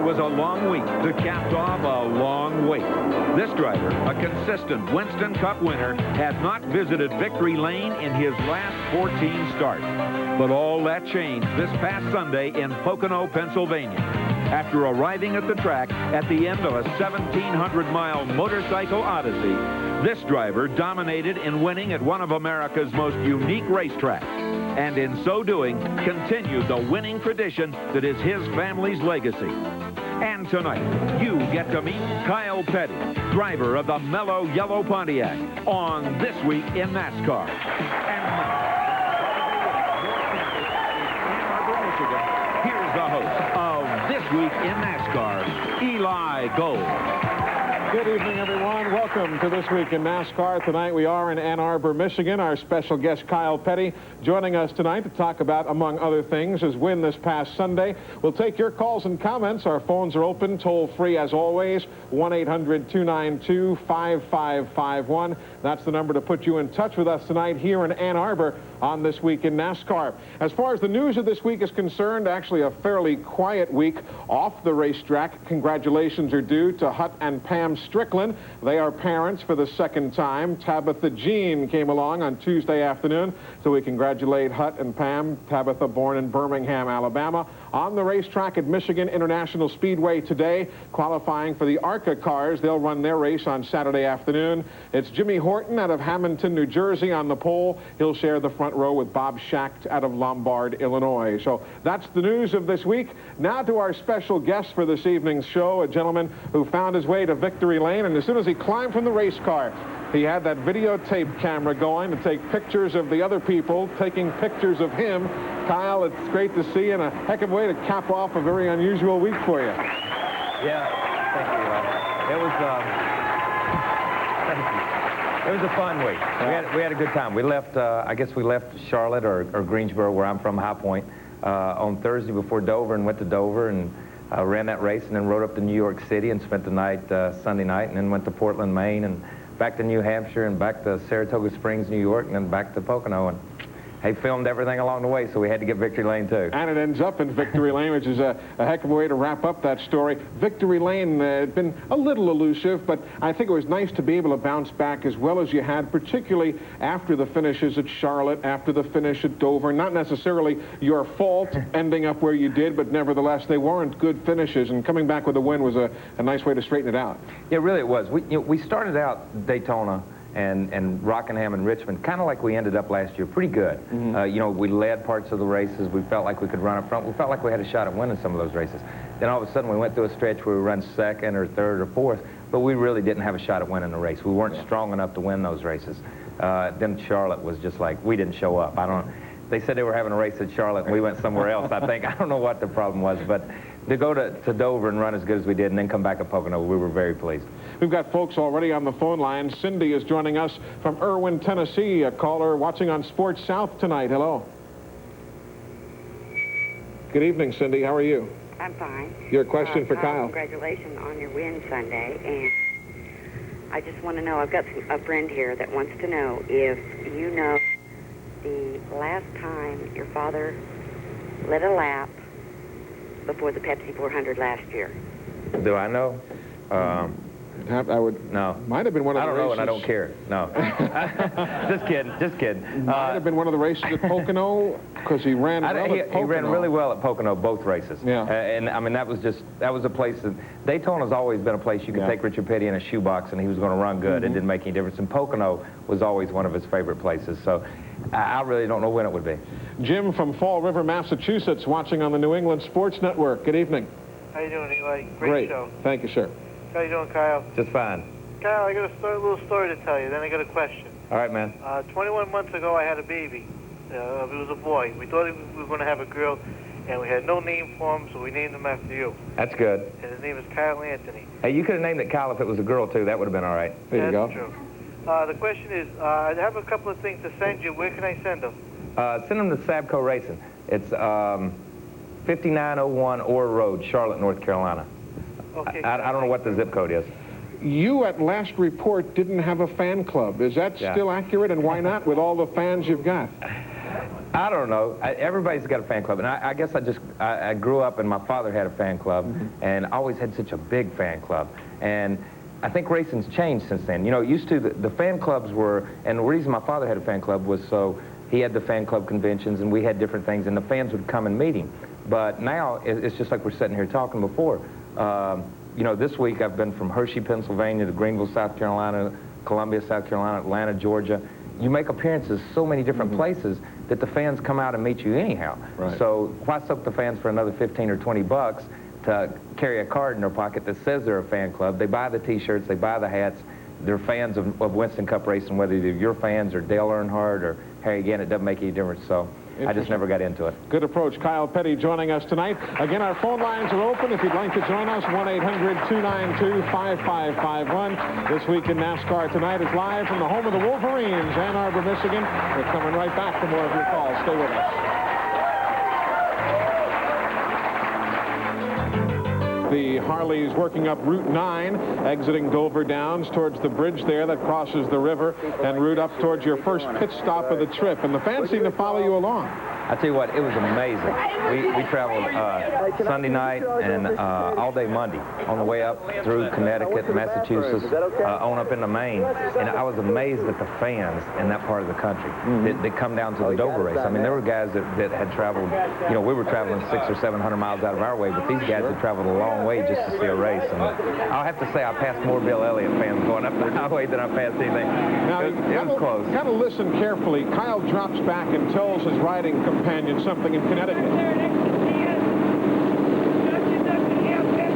was a long week that capped off a long wait. This driver, a consistent Winston Cup winner, had not visited victory lane in his last 14 starts. But all that changed this past Sunday in Pocono, Pennsylvania. After arriving at the track at the end of a 1,700-mile motorcycle odyssey, this driver dominated in winning at one of America's most unique racetracks, and in so doing, continued the winning tradition that is his family's legacy. And tonight, you get to meet Kyle Petty, driver of the mellow yellow Pontiac, on This Week in NASCAR. And now, here's the host of This Week in NASCAR, Eli Gold. Good evening, everyone. Welcome to This Week in NASCAR. Tonight we are in Ann Arbor, Michigan. Our special guest, Kyle Petty, joining us tonight to talk about, among other things, his win this past Sunday. We'll take your calls and comments. Our phones are open, toll-free as always, 1-800-292-5551. That's the number to put you in touch with us tonight here in Ann Arbor on This Week in NASCAR. As far as the news of this week is concerned, actually a fairly quiet week off the racetrack. Congratulations are due to Hut and Pam Strickland. They are parents for the second time. Tabitha Jean came along on Tuesday afternoon, so we congratulate Hut and Pam. Tabitha, born in Birmingham, Alabama, on the racetrack at Michigan International Speedway today, qualifying for the ARCA cars. They'll run their race on Saturday afternoon. It's Jimmy Horton out of Hamilton, New Jersey on the pole. He'll share the front row with Bob Schacht out of Lombard, Illinois. So that's the news of this week. Now to our special guest for this evening's show, a gentleman who found his way to victory lane, and as soon as he climbed from the race car, he had that videotape camera going to take pictures of the other people taking pictures of him. Kyle, it's great to see you, and a heck of a way to cap off a very unusual week for you. Yeah, thank you. It was a fun week. We had a good time. We left, I guess we left Charlotte or Greensboro, where I'm from, High Point, on Thursday before Dover, and went to Dover and ran that race, and then rode up to New York City and spent the night Sunday night, and then went to Portland, Maine, and back to New Hampshire, and back to Saratoga Springs, New York, and then back to Pocono. And he filmed everything along the way, so we had to get victory lane too. And it ends up in victory lane, which is a heck of a way to wrap up that story. Victory lane had been a little elusive, but I think it was nice to be able to bounce back as well as you had, particularly after the finishes at Charlotte, after the finish at Dover. Not necessarily your fault ending up where you did, but nevertheless, they weren't good finishes, and coming back with a win was a nice way to straighten it out. Yeah, really it was. We started out Daytona and Rockingham and Richmond, kind of like we ended up last year, pretty good. Mm-hmm. We led parts of the races. We felt like we could run up front. We felt like we had a shot at winning some of those races. Then all of a sudden we went through a stretch where we run second or third or fourth, but we really didn't have a shot at winning the race. We weren't strong enough to win those races. Then Charlotte was just like, we didn't show up. They said they were having a race at Charlotte, and we went somewhere else, I think. I don't know what the problem was, but to go to Dover and run as good as we did and then come back to Pocono, we were very pleased. We've got folks already on the phone line. Cindy is joining us from Irwin, Tennessee, a caller watching on Sports South tonight. Hello. Good evening, Cindy. How are you? I'm fine. Your question for Kyle. Congratulations on your win Sunday. And I just want to know, I've got a friend here that wants to know if you know the last time your father led a lap before the Pepsi 400 last year. Do I know? I would. No. Might have been one of the races. I don't know, and I don't care. No. Just kidding. Might have been one of the races at Pocono, because he ran well at Pocono. He ran really well at Pocono, both races. Yeah. And I mean, that was a place that Daytona's always been a place you could take Richard Petty in a shoebox, and he was going to run good. It didn't make any difference. And Pocono was always one of his favorite places. So I really don't know when it would be. Jim from Fall River, Massachusetts, watching on the New England Sports Network. Good evening. How you doing, Eli? Great show. Thank you, sir. How you doing, Kyle? Just fine. Kyle, I got a little story to tell you, then I got a question. All right, man. 21 months ago, I had a baby. It was a boy. We thought we were going to have a girl, and we had no name for him, so we named him after you. That's good. And his name is Kyle Anthony. Hey, you could have named it Kyle if it was a girl, too. That would have been all right. There you go. That's true. The question is, I have a couple of things to send you. Where can I send them? Send them to Sabco Racing. It's 5901 Orr Road, Charlotte, North Carolina. Okay. I don't know what the zip code is. You, at last report, didn't have a fan club. Is that still accurate, and why not, with all the fans you've got? I don't know. Everybody's got a fan club, and I guess I grew up and my father had a fan club, and I always had such a big fan club. And I think racing's changed since then. You know, it used to, the fan clubs were, and the reason my father had a fan club was so he had the fan club conventions and we had different things and the fans would come and meet him. But now it's just like we're sitting here talking before. You know, this week I've been from Hershey, Pennsylvania to Greenville, South Carolina, Columbia, South Carolina, Atlanta, Georgia. You make appearances so many different places that the fans come out and meet you anyhow. Right. So why soak the fans for another 15 or 20 bucks to carry a card in their pocket that says they're a fan club? They buy the t-shirts, they buy the hats. They're fans of Winston Cup racing, whether they're your fans or Dale Earnhardt or Harry Gant, it doesn't make any difference. So I just never got into it. Good approach. Kyle Petty joining us tonight. Again, our phone lines are open. If you'd like to join us, 1-800-292-5551. This Week in NASCAR Tonight is live from the home of the Wolverines, Ann Arbor, Michigan. We're coming right back for more of your calls. Stay with us. The Harleys working up Route 9, exiting Dover Downs towards the bridge there that crosses the river, and route up towards your first pit stop of the trip. And the fans seem to follow you along. I tell you what, it was amazing. We traveled Sunday night and all day Monday on the way up through Connecticut, Massachusetts, on up into Maine, and I was amazed at the fans in that part of the country that come down to the Dover race. I mean, there were guys that had traveled, you know, we were traveling 600 or 700 miles out of our way, but these guys had traveled a long way just to see a race. And I'll have to say I passed more Bill Elliott fans going up the highway than I passed anything. Now, it was close. Kind of listen carefully. Kyle drops back and tells his riding companion something in Connecticut.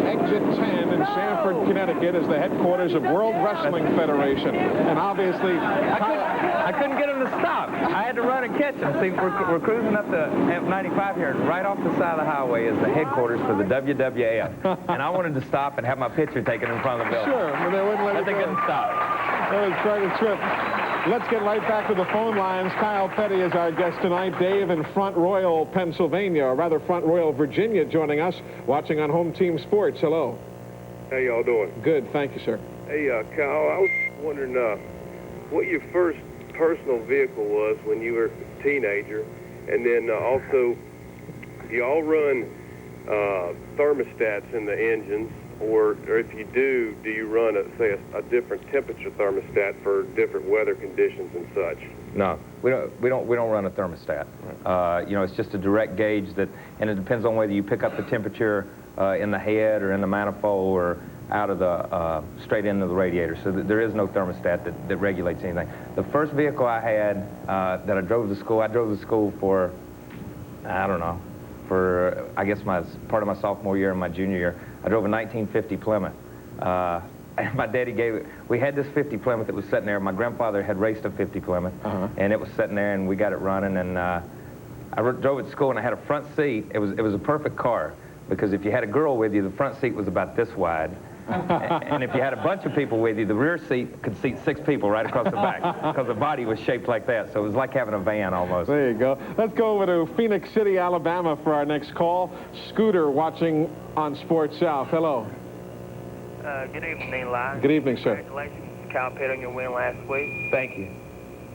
Exit 10 in Sanford, Connecticut is the headquarters of World Wrestling Federation. And obviously, I couldn't get him to stop. I had to run and catch him. See, we're cruising up the F95 here, and right off the side of the highway is the headquarters for the WWF. And I wanted to stop and have my picture taken in front of the building. sure, but they wouldn't let But it they go. couldn't stop. That was quite a trip. Let's get right back to the phone lines. Kyle Petty is our guest tonight. Dave in Front Royal, Pennsylvania, or rather Front Royal, Virginia, joining us, watching on Home Team Sports. Hello. How y'all doing? Good, thank you, sir. Hey, Kyle, I was wondering what your first personal vehicle was when you were a teenager, and then also, do y'all run thermostats in the engines, or if you do you run, say, a different temperature thermostat for different weather conditions and such? No, we don't run a thermostat. You know, it's just a direct gauge that, and it depends on whether you pick up the temperature in the head or in the manifold or out of the straight into the radiator. So there is no thermostat that regulates anything. The first vehicle I had that I drove to school for, I don't know, for I guess part of my sophomore year and my junior year. I drove a 1950 Plymouth. And my daddy gave it. We had this 50 Plymouth that was sitting there. My grandfather had raced a 50 Plymouth, and it was sitting there, and we got it running. And I drove it to school, and I had a front seat. It was a perfect car because if you had a girl with you, the front seat was about this wide, and if you had a bunch of people with you, the rear seat could seat 6 people right across the back because the body was shaped like that. So it was like having a van almost. There you go. Let's go over to Phoenix City, Alabama for our next call. Scooter watching on Sports South. Hello. Good evening, Eli. Good evening, sir. Congratulations, Kyle Petty, on your win last week. Thank you.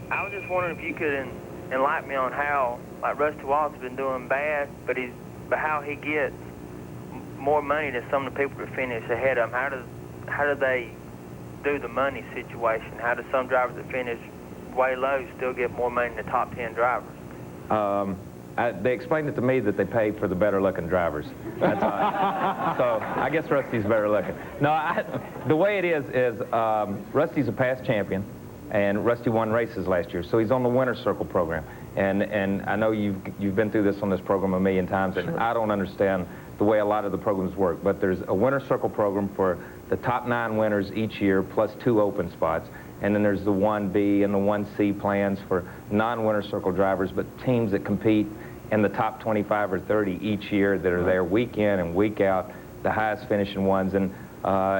I was just wondering if you could enlighten me on how, like, Rusty Wallace has been doing bad, but how he gets more money than some of the people that finish ahead of him. How do they do the money situation? How do some drivers that finish way low still get more money than the top 10 drivers? They explained it to me that they pay for the better-looking drivers. That's so I guess Rusty's better looking. No, the way it is Rusty's a past champion, and Rusty won races last year, so he's on the Winner's Circle program. And I know you've been through this on this program a million times, and I don't understand the way a lot of the programs work. But there's a Winner's Circle program for the top 9 winners each year, plus 2 open spots. And then there's the 1B and the 1C plans for non-Winner's Circle drivers, but teams that compete in the top 25 or 30 each year that are there week in and week out, the highest finishing ones. And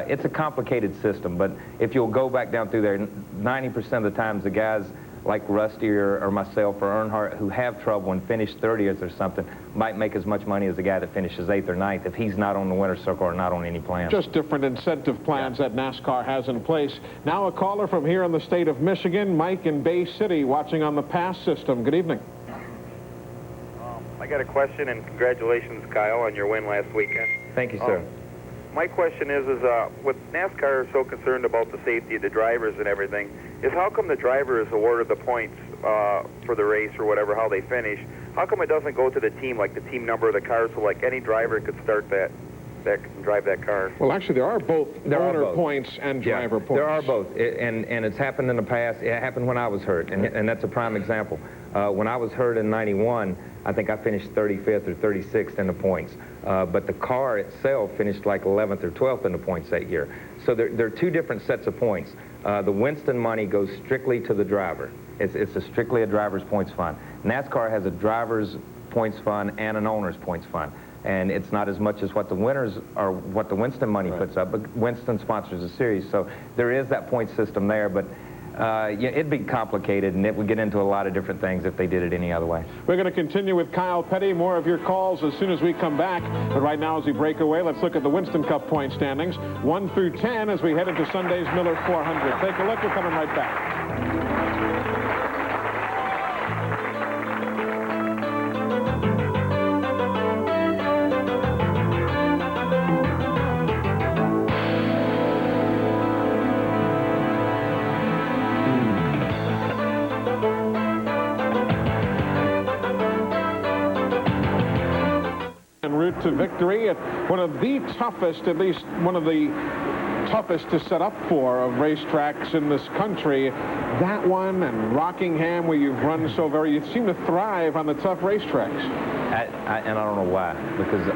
it's a complicated system, but if you'll go back down through there, 90% of the times the guys like Rusty or myself or Earnhardt who have trouble and finish 30th or something might make as much money as the guy that finishes 8th or 9th if he's not on the Winner's Circle or not on any plan. Just different incentive plans that NASCAR has in place. Now a caller from here in the state of Michigan, Mike in Bay City, watching on the PASS system. Good evening. I got a question, and congratulations, Kyle, on your win last weekend. Thank you, sir. My question is with NASCAR so concerned about the safety of the drivers and everything, is how come the driver is awarded the points for the race or whatever, how they finish? How come it doesn't go to the team, like the team number of the car, so like any driver could start that can drive that car? Well, actually, there are both owner points and driver points. There are both, and it's happened in the past. It happened when I was hurt, and that's a prime example. When I was hurt in '91, I think I finished 35th or 36th in the points, but the car itself finished like 11th or 12th in the points that year. So there are two different sets of points. The Winston money goes strictly to the driver. It's strictly a driver's points fund. NASCAR has a driver's points fund and an owner's points fund. And it's not as much as what the winners or what the Winston money puts up, but Winston sponsors a series, so there is that point system there. But yeah, it'd be complicated, and it would get into a lot of different things if they did it any other way. We're going to continue with Kyle Petty. More of your calls as soon as we come back. But right now, as we break away, let's look at the Winston Cup point standings, 1 through 10, as we head into Sunday's Miller 400. Take a look. We're coming right back. Route to victory at one of the toughest, at least one of the toughest to set up for of racetracks in this country. That one and Rockingham, where you've run so very, you seem to thrive on the tough racetracks. And I don't know why, because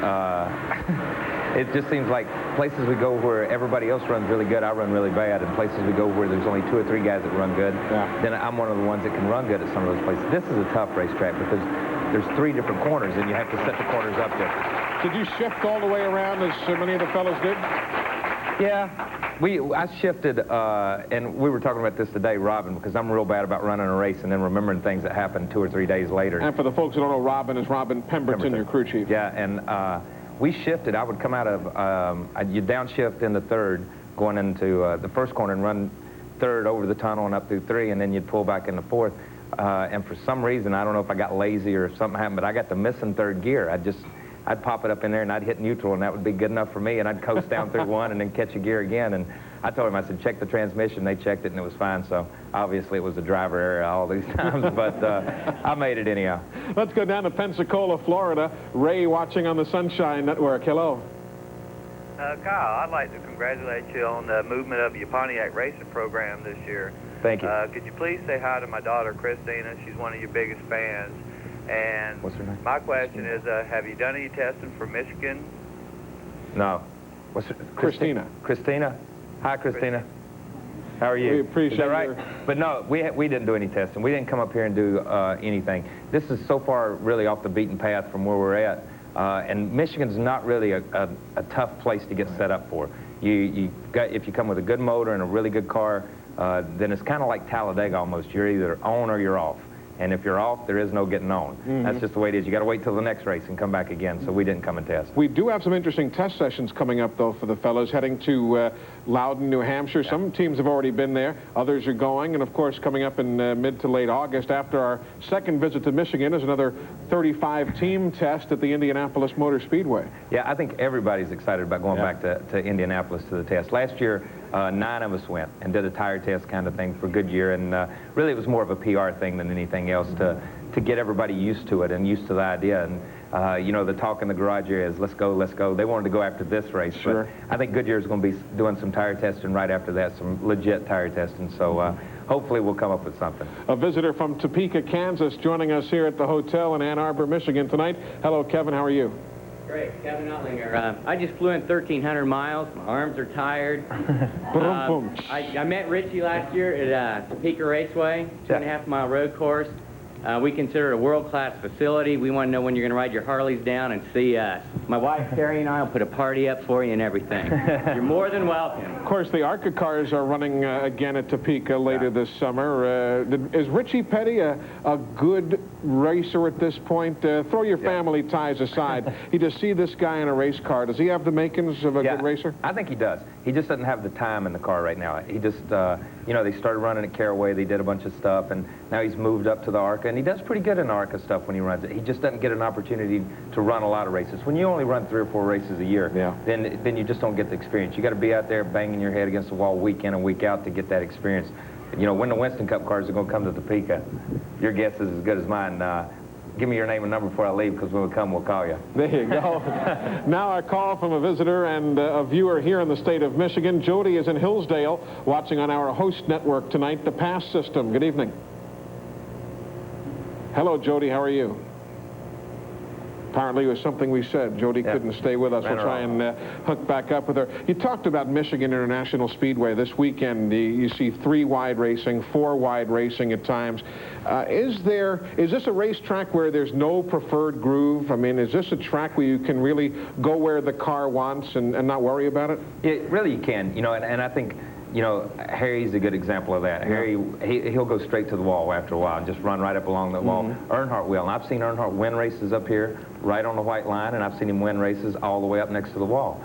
it just seems like places we go where everybody else runs really good, I run really bad, and places we go where there's only 2 or 3 guys that run good, then I'm one of the ones that can run good at some of those places. This is a tough racetrack because there's 3 different corners, and you have to set the corners up different. Did you shift all the way around as so many of the fellows did? Yeah, I shifted, and we were talking about this today, Robin, because I'm real bad about running a race and then remembering things that happened 2 or 3 days later. And for the folks who don't know, Robin is Robin Pemberton, your crew chief. Yeah, and we shifted. I would come out of, you downshift in the 3rd, going into the 1st corner and run 3rd over the tunnel and up through 3, and then you'd pull back in the 4th. And for some reason, I don't know if I got lazy or if something happened, but I got the missing 3rd gear. I'd pop it up in there and I'd hit neutral, and that would be good enough for me, and I'd coast down through 1 and then catch a gear again. And I told him, I said, check the transmission. They checked it and it was fine. So obviously it was a driver error all these times, but I made it anyhow. Let's go down to Pensacola, Florida. Ray watching on the Sunshine Network. Hello. Kyle, I'd like to congratulate you on the movement of your Pontiac racing program this year. Thank you. Could you please say hi to my daughter, Christina? She's one of your biggest fans. And what's her name? My question is, have you done any testing for Michigan? No. What's her? Christina. Christina? Hi, Christina. How are you? We appreciate it. Is that right? But no, we didn't do any testing. We didn't come up here and do anything. This is so far really off the beaten path from where we're at. And Michigan's not really a tough place to get set up for. If you come with a good motor and a really good car, then it's kind of like Talladega almost. You're either on or you're off. And if you're off, there is no getting on. That's just the way it is. You got to wait till the next race and come back again. So we didn't come and test. We do have some interesting test sessions coming up, though, for the fellows heading to Loudon, New Hampshire. Some teams have already been there. Others are going. And, of course, coming up in mid to late August, after our 2nd visit to Michigan, is another 35-team test at the Indianapolis Motor Speedway. Yeah, I think everybody's excited about going back to Indianapolis to the test. Last year, 9 of us went and did a tire test kind of thing for Goodyear, and really it was more of a PR thing than anything else to get everybody used to it and used to the idea. And you know, the talk in the garage area is let's go, let's go. They wanted to go after this race, but I think Goodyear's going to be doing some tire testing right after that, some legit tire testing. So hopefully we'll come up with something. A visitor from Topeka, Kansas, joining us here at the hotel in Ann Arbor, Michigan tonight. Hello, Kevin. How are you? Great, Kevin Utlinger. I just flew in 1,300 miles. My arms are tired. I met Richie last year at Topeka Raceway, 2.5-mile road course. We consider it a world-class facility. We want to know when you're going to ride your Harleys down and see us. My wife, Terry, and I will put a party up for you and everything. You're more than welcome. Of course, the ARCA cars are running again at Topeka later this summer. Is Richie Petty a good racer at this point? Throw your family ties aside. You just see this guy in a race car. Does he have the makings of a good racer? I think he does. He just doesn't have the time in the car right now. He just, you know, they started running at Caraway. They did a bunch of stuff, and now he's moved up to the ARCA, and he does pretty good in the ARCA stuff when he runs it. He just doesn't get an opportunity to run a lot of races. When you only run 3 or 4 races a year, then you just don't get the experience. You got to be out there banging your head against the wall week in and week out to get that experience. You know, when the Winston Cup cars are going to come to Topeka, your guess is as good as mine. Give me your name and number before I leave, because when we come, we'll call you. There you go. Now a call from a visitor and a viewer here in the state of Michigan. Jody is in Hillsdale, watching on our host network tonight, the PASS system. Good evening. Hello, Jody. How are you? Apparently it was something we said. Jody couldn't stay with us. We'll try and hook back up with her. You talked about Michigan International Speedway. This weekend, you see 3 wide racing, 4 wide racing at times. Is this a racetrack where there's no preferred groove? I mean, is this a track where you can really go where the car wants and not worry about it? Really, you can. You know, and I think, you know, Harry's a good example of that. Harry, he'll go straight to the wall after a while and just run right up along the wall. Earnhardt will. And I've seen Earnhardt win races up here right on the white line, and I've seen him win races all the way up next to the wall.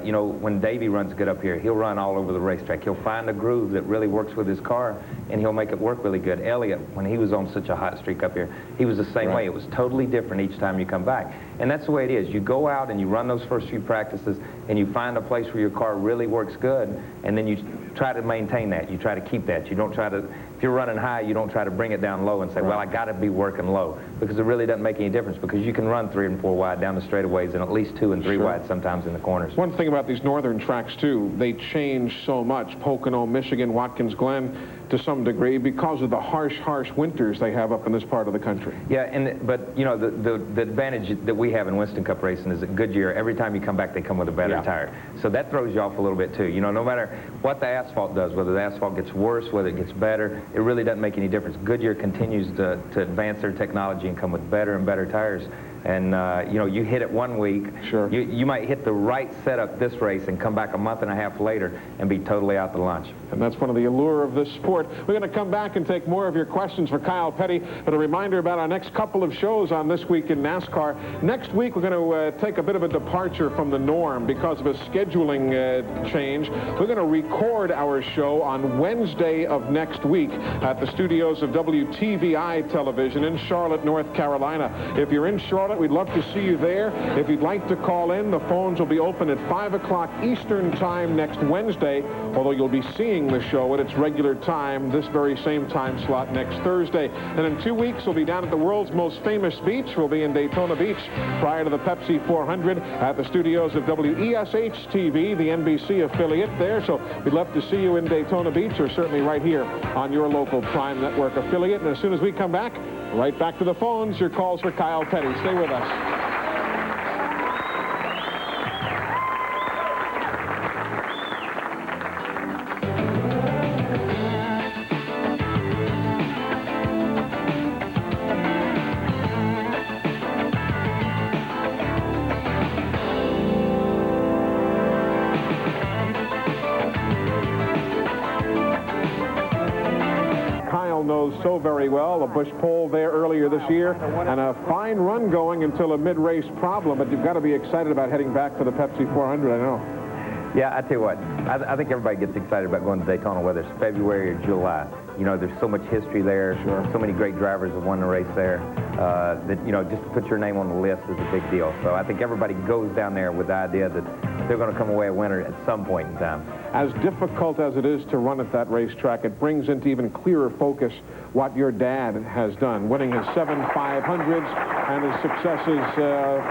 You know, when Davey runs good up here, he'll run all over the racetrack. He'll find a groove that really works with his car, and he'll make it work really good. Elliott, when he was on such a hot streak up here, he was the same way. It was totally different each time you come back. And that's the way it is. You go out and you run those first few practices, and you find a place where your car really works good, and then you try to maintain that. You try to keep that. You don't try to, if you're running high, you don't try to bring it down low and say, well, I got to be working low, because it really doesn't make any difference, because you can run 3 and 4 wide down the straightaways and at least 2 and 3 wide sometimes in the corners. One thing about these northern tracks, too, they change so much. Pocono, Michigan, Watkins Glen, to some degree, because of the harsh winters they have up in this part of the country. Yeah, but you know, the advantage that we have in Winston Cup racing is that Goodyear, every time you come back, they come with a better tire. So that throws you off a little bit too. You know, no matter what the asphalt does, whether the asphalt gets worse, whether it gets better, it really doesn't make any difference. Goodyear continues to advance their technology and come with better and better tires. And, you know, you hit it one week, you might hit the right setup this race and come back a month and a half later and be totally out to lunch. And that's one of the allure of this sport. We're going to come back and take more of your questions for Kyle Petty, but a reminder about our next couple of shows on This Week in NASCAR. Next week, we're going to take a bit of a departure from the norm because of a scheduling change. We're going to record our show on Wednesday of next week at the studios of WTVI Television in Charlotte, North Carolina. If you're in Charlotte, we'd love to see you there. If you'd like to call in, the phones will be open at 5 o'clock Eastern Time next Wednesday, although you'll be seeing the show at its regular time, this very same time slot next Thursday. And in 2 weeks, we'll be down at the world's most famous beach. We'll be in Daytona Beach prior to the Pepsi 400 at the studios of WESH-TV, the NBC affiliate there. So we'd love to see you in Daytona Beach, or certainly right here on your local Prime Network affiliate. And as soon as we come back, right back to the phones, your calls for Kyle Petty. Stay with us. Knows so very well. A Busch pole there earlier this year, and a fine run going until a mid-race problem, but you've got to be excited about heading back for the Pepsi 400, I know. Yeah, I tell you what, I think everybody gets excited about going to Daytona, whether it's February or July. You know, there's so much history there. So many great drivers have won the race there that, you know, just to put your name on the list is a big deal. So I think everybody goes down there with the idea that they're going to come away a winner at some point in time. As difficult as it is to run at that racetrack, it brings into even clearer focus what your dad has done, winning his 7 500s and his successes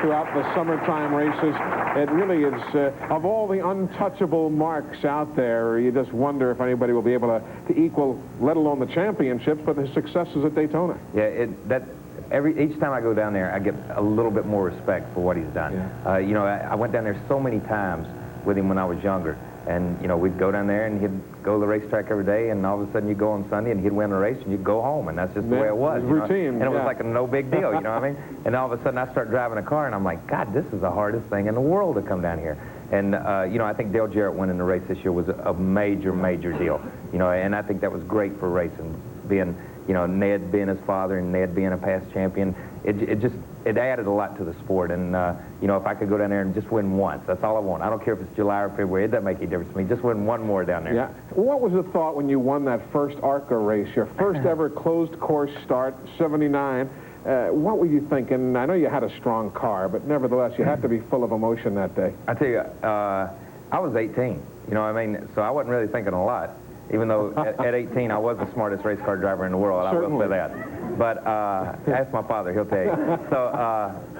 throughout the summertime races. It really is, of all the untouchable marks out there, you just wonder if anybody will be able to equal, let alone the championships, but his successes at Daytona. Yeah, each time I go down there, I get a little bit more respect for what he's done. Yeah. You know, I went down there so many times with him when I was younger. And, you know, we'd go down there and he'd go to the racetrack every day, and all of a sudden you'd go on Sunday and he'd win a race and you'd go home, and that's just the way it was. Routine. And it was like a no big deal, you know what I mean? And all of a sudden I start driving a car and I'm like, God, this is the hardest thing in the world to come down here. And, you know, I think Dale Jarrett winning the race this year was a major, major deal. You know, and I think that was great for racing, being, you know, Ned being his father and Ned being a past champion, it added a lot to the sport. And, you know, if I could go down there and just win once, that's all I want. I don't care if it's July or February. It doesn't make any difference to me. Just win one more down there. Yeah. What was the thought when you won that first ARCA race, your first ever closed course start, 79? What were you thinking? I know you had a strong car, but nevertheless, you had to be full of emotion that day. I tell you, I was 18, you know what I mean? So I wasn't really thinking a lot, even though at 18 I was the smartest race car driver in the world. Certainly. I will say that. But ask my father, he'll tell you. So,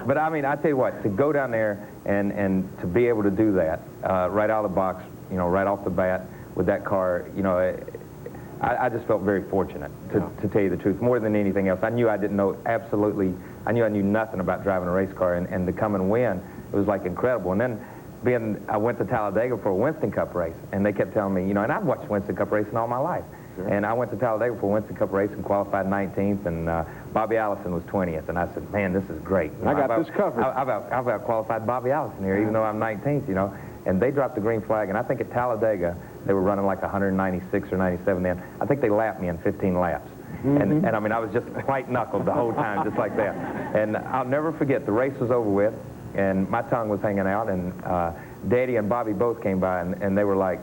but I mean, I tell you what, to go down there and to be able to do that right out of the box, you know, right off the bat with that car, you know, I just felt very fortunate, to tell you the truth, more than anything else. I knew I didn't know absolutely, I knew nothing about driving a race car, and to come and win, it was like incredible. And then I went to Talladega for a Winston Cup race, and they kept telling me, you know, and I've watched Winston Cup racing all my life. Sure. And I went to Talladega for a Winston Cup race and qualified 19th, and Bobby Allison was 20th, and I said, man, this is great. You know, I got this covered. I've out-qualified Bobby Allison here, even though I'm 19th, you know. And they dropped the green flag, and I think at Talladega, they were running like 196 or 97 then. I think they lapped me in 15 laps. And I mean, I was just white-knuckled the whole time, just like that. And I'll never forget, the race was over with, and my tongue was hanging out, and Daddy and Bobby both came by, and they were like,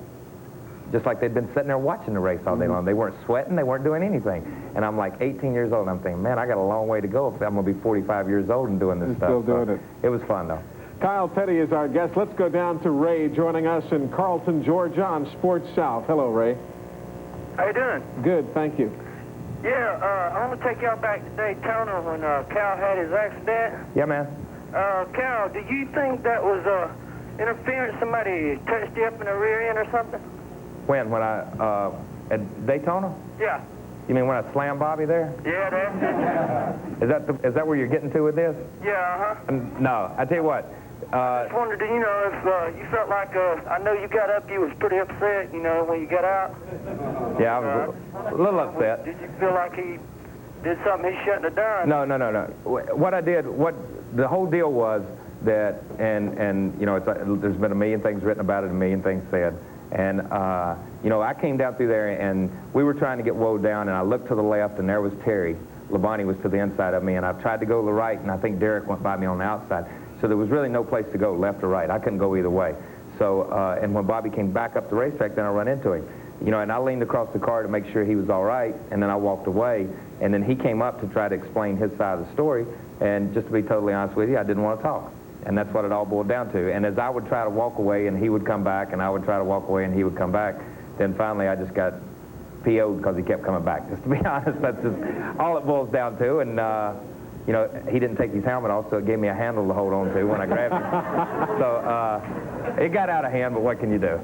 just like they'd been sitting there watching the race all day long. They weren't sweating, they weren't doing anything. And I'm like 18 years old, and I'm thinking, man, I got a long way to go if I'm going to be 45 years old and doing this stuff. Still doing it. It was fun, though. Kyle Petty is our guest. Let's go down to Ray joining us in Carlton, Georgia on Sports South. Hello, Ray. How you doing? Good, thank you. Yeah, I want to take y'all back to Daytona when Cal had his accident. Yeah, man. Cal, do you think that was interference? Somebody touched you up in the rear end or something? When I, at Daytona? Yeah. You mean when I slammed Bobby there? Yeah, that's it. Is that where you're getting to with this? Yeah, No, I tell you what. I just wondered, you know, if you felt like, I know you got up, you was pretty upset, you know, when you got out. Yeah, I was a little upset. Did you feel like he did something he shouldn't have done? No. What I did, the whole deal was that, and you know, there's been a million things written about it, a million things said. And, you know, I came down through there, and we were trying to get woe down, and I looked to the left, and there was Terry. Labonte was to the inside of me, and I tried to go to the right, and I think Derek went by me on the outside. So there was really no place to go, left or right. I couldn't go either way. So, and when Bobby came back up the racetrack, then I run into him. You know, and I leaned across the car to make sure he was all right, and then I walked away, and then he came up to try to explain his side of the story, and just to be totally honest with you, I didn't want to talk. And that's what it all boiled down to. And as I would try to walk away, and he would come back, and I would try to walk away, and he would come back, then finally I just got PO'd because he kept coming back. Just to be honest, that's just all it boils down to. And, you know, he didn't take his helmet off, so it gave me a handle to hold on to when I grabbed him. So it got out of hand, but what can you do?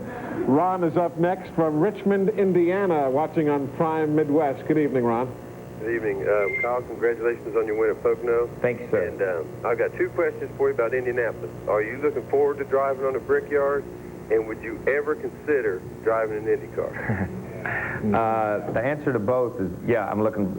Ron is up next from Richmond, Indiana, watching on Prime Midwest. Good evening, Ron. Good evening. Kyle, congratulations on your win at Pocono. Thank you, sir. And I've got two questions for you about Indianapolis. Are you looking forward to driving on a Brickyard? And would you ever consider driving an Indy car? The answer to both is, yeah,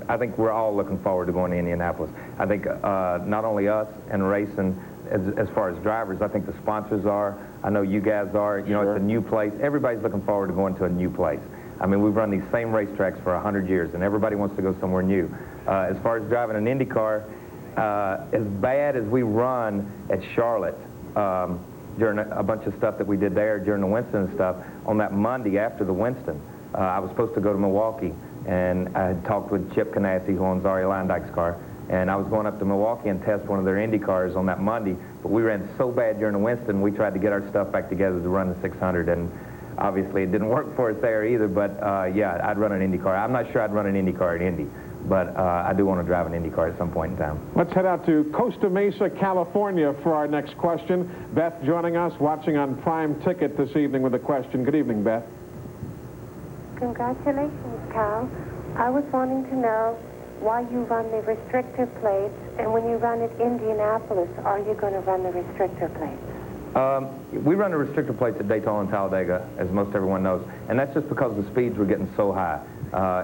I think we're all looking forward to going to Indianapolis. I think not only us and racing, as far as drivers, I think the sponsors are. I know you guys are. You know, It's a new place. Everybody's looking forward to going to a new place. I mean, we've run these same racetracks for 100 years, and everybody wants to go somewhere new. As far as driving an Indy car, as bad as we run at Charlotte, during a bunch of stuff that we did there during the Winston and stuff, on that Monday after the Winston, I was supposed to go to Milwaukee, and I had talked with Chip Canassi, who owns Ari Leindyke's car, and I was going up to Milwaukee and test one of their Indy cars on that Monday, but we ran so bad during the Winston, we tried to get our stuff back together to run the 600, and obviously it didn't work for us there either, but yeah, I'd run an Indy car. I'm not sure I'd run an Indy car at Indy, but I do want to drive an Indy car at some point in time. Let's head out to Costa Mesa, California for our next question. Beth joining us, watching on Prime Ticket this evening with a question. Good evening, Beth. Congratulations, Cal. I was wanting to know why you run the restrictor plates, and when you run at Indianapolis, are you going to run the restrictor plates? We run the restrictor plates at Daytona and Talladega, as most everyone knows, and that's just because the speeds were getting so high.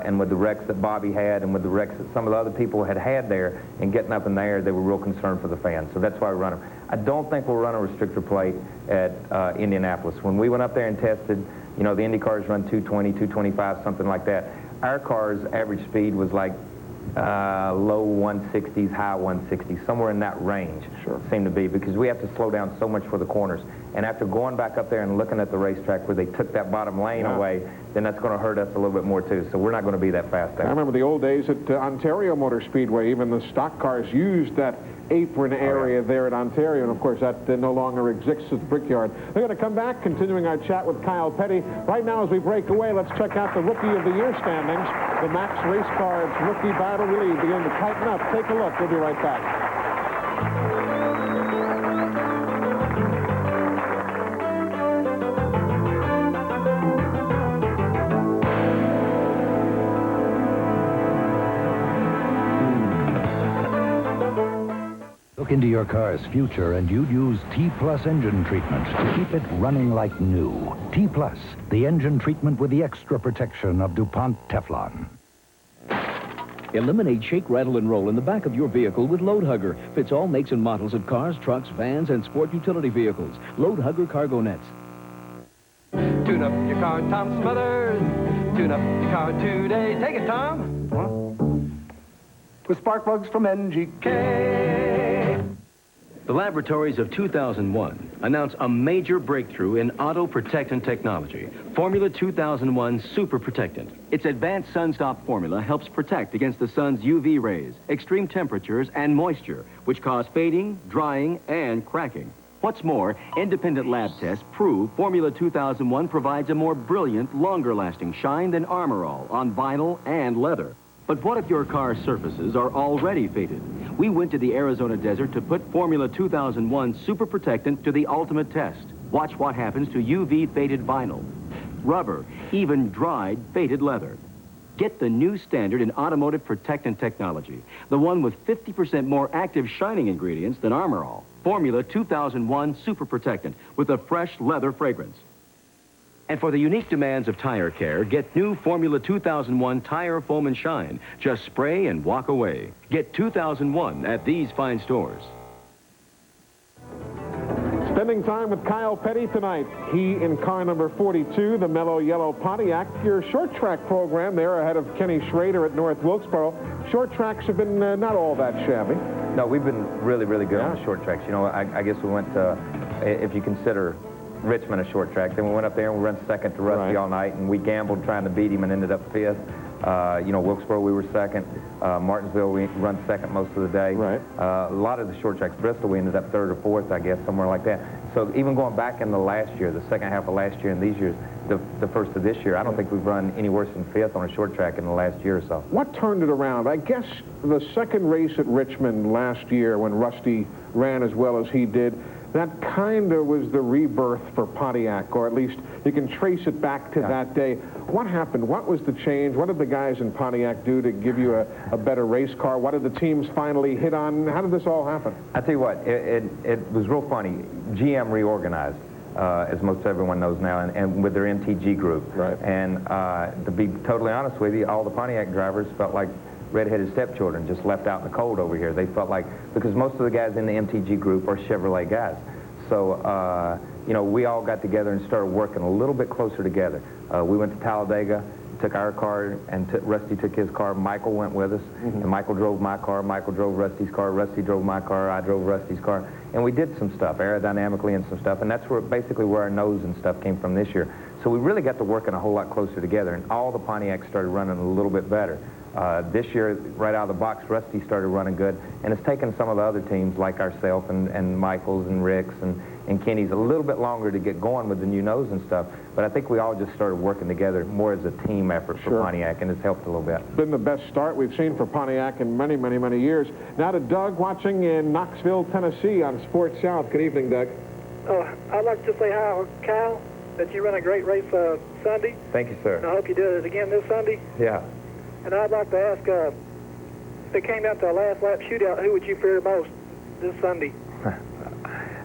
And with the wrecks that Bobby had and with the wrecks that some of the other people had there and getting up in the air, they were real concerned for the fans. So that's why we run them. I don't think we'll run a restrictor plate at Indianapolis. When we went up there and tested, you know, the Indy cars run 220, 225, something like that. Our car's average speed was like low 160s, high 160s, somewhere in that range. Sure. Seem to be, because we have to slow down so much for the corners. And after going back up there and looking at the racetrack where they took that bottom lane away, then that's going to hurt us a little bit more too. So we're not going to be that fast there. I remember the old days at Ontario Motor Speedway. Even the stock cars used that apron area there at Ontario, and of course that no longer exists at the Brickyard. We're going to come back, continuing our chat with Kyle Petty. Right now, as we break away, let's check out the Rookie of the Year standings. The Max Race Cars rookie battle really beginning to tighten up. Take a look. We'll be right back. Look into your car's future and you'd use T-Plus engine treatment to keep it running like new. T-Plus, the engine treatment with the extra protection of DuPont Teflon. Eliminate shake, rattle, and roll in the back of your vehicle with Load Hugger. Fits all makes and models of cars, trucks, vans, and sport utility vehicles. Load Hugger cargo nets. Tune up your car, Tom Smothers. Tune up your car today. Take it, Tom. With spark plugs from NGK. The laboratories of 2001 announce a major breakthrough in auto protectant technology, Formula 2001 Super Protectant. Its advanced SunStop formula helps protect against the sun's UV rays, extreme temperatures, and moisture, which cause fading, drying, and cracking. What's more, independent lab tests prove Formula 2001 provides a more brilliant, longer-lasting shine than Armor All on vinyl and leather. But what if your car's surfaces are already faded? We went to the Arizona desert to put Formula 2001 Super Protectant to the ultimate test. Watch what happens to UV faded vinyl, rubber, even dried faded leather. Get the new standard in automotive protectant technology, the one with 50% more active shining ingredients than Armor All. Formula 2001 Super Protectant with a fresh leather fragrance. And for the unique demands of tire care, get new Formula 2001 Tire Foam and Shine. Just spray and walk away. Get 2001 at these fine stores. Spending time with Kyle Petty tonight. He in car number 42, the mellow yellow Pontiac. Your short track program there ahead of Kenny Schrader at North Wilkesboro. Short tracks have been not all that shabby. No, we've been really, really good on the short tracks. You know, I guess we went to, if you consider Richmond a short track, then we went up there and we ran second to Rusty all night, and we gambled trying to beat him and ended up fifth. You know, Wilkesboro we were second. Martinsville we run second most of the day. A lot of the short tracks, Bristol we ended up third or fourth, I guess, somewhere like that. So even going back in the last year, the second half of last year and these years, the first of this year, I don't think we've run any worse than fifth on a short track in the last year or so. What turned it around? I guess the second race at Richmond last year when Rusty ran as well as he did, that kind of was the rebirth for Pontiac, or at least you can trace it back to that day. What happened? What was the change? What did the guys in Pontiac do to give you a better race car? What did the teams finally hit on? How did this all happen? I tell you what, it was real funny. GM reorganized, as most everyone knows now, and with their MTG group. And to be totally honest with you, all the Pontiac drivers felt like red-headed stepchildren just left out in the cold over here. They felt like, because most of the guys in the MTG group are Chevrolet guys. So, you know, we all got together and started working a little bit closer together. We went to Talladega, took our car, and Rusty took his car. Michael went with us, and Michael drove my car. Michael drove Rusty's car. Rusty drove my car. I drove Rusty's car. And we did some stuff, aerodynamically and some stuff, and that's where basically where our nose and stuff came from this year. So we really got to working a whole lot closer together, and all the Pontiacs started running a little bit better. This year, right out of the box, Rusty started running good, and it's taken some of the other teams like ourselves and Michael's and Rick's and Kenny's a little bit longer to get going with the new nose and stuff, but I think we all just started working together more as a team effort for Pontiac, and it's helped a little bit. Been the best start we've seen for Pontiac in many, many, many years. Now to Doug watching in Knoxville, Tennessee on Sports South. Good evening, Doug. I'd like to say hi, Kyle, that you ran a great race Sunday. Thank you, sir. And I hope you do it again this Sunday. Yeah. And I'd like to ask, if it came down to a last lap shootout, who would you fear most this Sunday?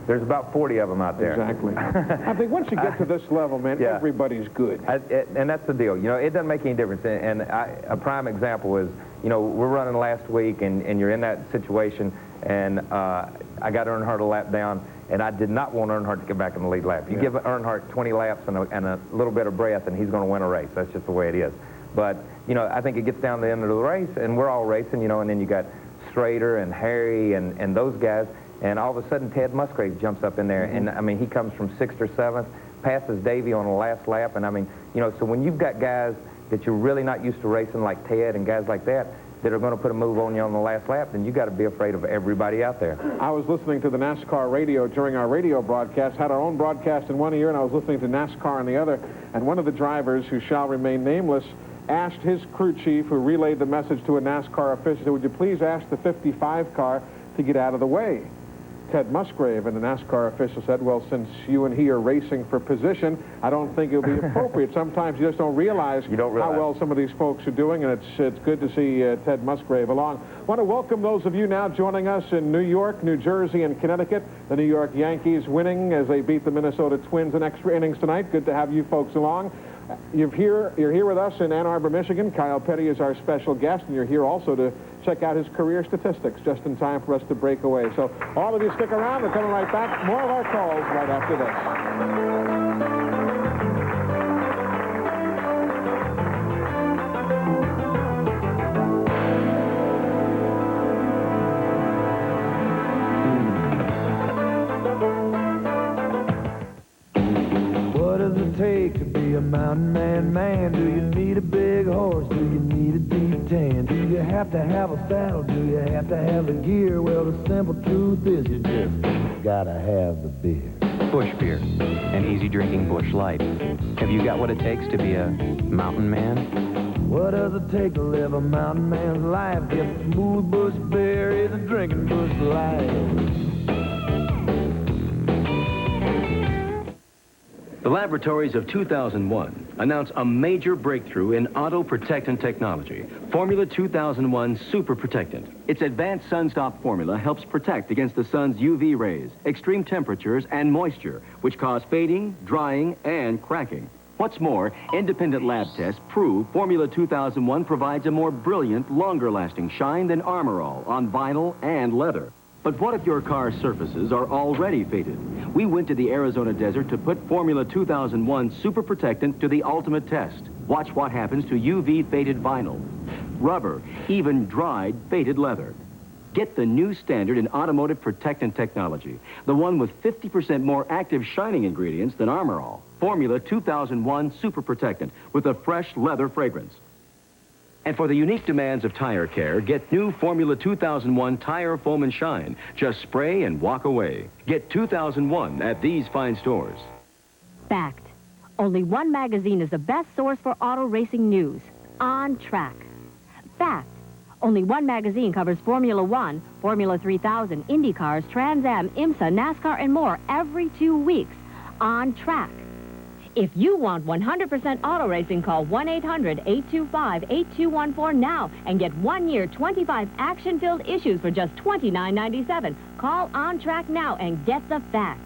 There's about 40 of them out there. Exactly. I think once you get to this level, man, everybody's good. And that's the deal. You know, it doesn't make any difference. And a prime example is, you know, we're running last week, and you're in that situation, and I got Earnhardt a lap down, and I did not want Earnhardt to get back in the lead lap. You give Earnhardt 20 laps and a little bit of breath, and he's going to win a race. That's just the way it is. But you know, I think it gets down to the end of the race, and we're all racing, you know, and then you got Strader and Harry and those guys, and all of a sudden Ted Musgrave jumps up in there, and I mean, he comes from 6th or 7th, passes Davey on the last lap, and I mean, you know, so when you've got guys that you're really not used to racing like Ted and guys like that are going to put a move on you on the last lap, then you got to be afraid of everybody out there. I was listening to the NASCAR radio during our radio broadcast, had our own broadcast in one ear, and I was listening to NASCAR in the other, and one of the drivers, who shall remain nameless, asked his crew chief, who relayed the message to a NASCAR official, would you please ask the 55 car to get out of the way? Ted Musgrave, and the NASCAR official said, well, since you and he are racing for position, I don't think it would be appropriate. Sometimes you just don't realize how well some of these folks are doing, and it's good to see Ted Musgrave along. I want to welcome those of you now joining us in New York, New Jersey, and Connecticut. The New York Yankees winning as they beat the Minnesota Twins in extra innings tonight. Good to have you folks along. You're here with us in Ann Arbor, Michigan. Kyle Petty is our special guest, and you're here also to check out his career statistics just in time for us to break away. So all of you stick around. We're coming right back. More of our calls right after this. Take to be a mountain man, do you need a big horse, do you need a deep tan, do you have to have a saddle, do you have to have the gear? Well, the simple truth is you just gotta have the beer. Bush beer, an easy drinking Bush Light. Have you got what it takes to be a mountain man? What does it take to live a mountain man's life? Get the smooth Bush beer is a drinking Bush Light. The laboratories of 2001 announce a major breakthrough in auto protectant technology, Formula 2001 Super Protectant. Its advanced sun-stop formula helps protect against the sun's UV rays, extreme temperatures, and moisture, which cause fading, drying, and cracking. What's more, independent lab tests prove Formula 2001 provides a more brilliant, longer-lasting shine than Armor All on vinyl and leather. But what if your car's surfaces are already faded? We went to the Arizona desert to put Formula 2001 Super Protectant to the ultimate test. Watch what happens to UV faded vinyl, rubber, even dried faded leather. Get the new standard in automotive protectant technology, the one with 50% more active shining ingredients than Armor All. Formula 2001 Super Protectant with a fresh leather fragrance. And for the unique demands of tire care, get new Formula 2001 Tire Foam and Shine. Just spray and walk away. Get 2001 at these fine stores. Fact. Only one magazine is the best source for auto racing news. On Track. Fact. Only one magazine covers Formula 1, Formula 3000, Indy cars, Trans Am, IMSA, NASCAR, and more every 2 weeks. On Track. If you want 100% auto racing, call 1-800-825-8214 now and get 1 year, 25 action-filled issues for just $29.97. Call On Track now and get the facts.